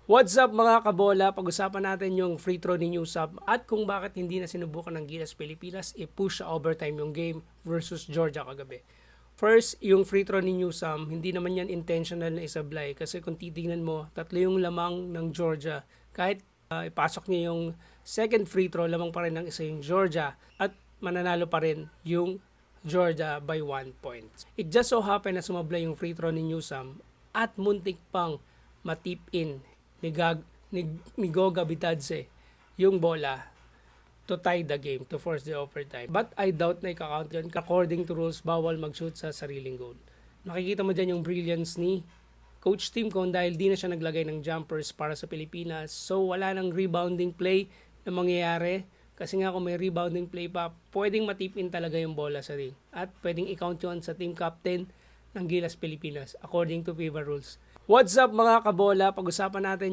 What's up mga kabola? Pag-usapan natin yung free throw ni Newsam at kung bakit hindi na sinubukan ng Gilas Pilipinas i-push sa overtime yung game versus Georgia kagabi. First, yung free throw ni Newsam, hindi naman yan intentional na isablay kasi kung titingnan mo, tatlo yung lamang ng Georgia. Kahit ipasok niya yung second free throw, lamang pa rin ng isa yung Georgia at mananalo pa rin yung Georgia by 1 point. It just so happened na sumablay yung free throw ni Newsam at muntik pang matip in ni Goga Bitadze yung bola to tie the game, to force the overtime. But I doubt na i-count yun. According to rules, bawal mag-shoot sa sariling goal. Nakikita mo dyan yung brilliance ni Coach Tim Con dahil di na siya naglagay ng jumpers para sa Pilipinas. So wala nang rebounding play na mangyayari. Kasi nga kung may rebounding play pa, pwedeng matipin talaga yung bola sa ring. At pwedeng i-count yun sa team captain ng Gilas Pilipinas according to FIBA rules. What's up mga kabola? Pag-usapan natin